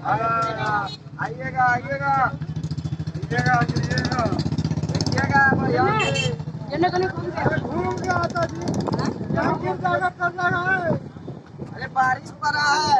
आइएगा आइएगा आइएगा देखिएगा भैया घूम के आता जी यहाँ गिर जाएगा कर रहा है। अरे बारिश पड़ा है।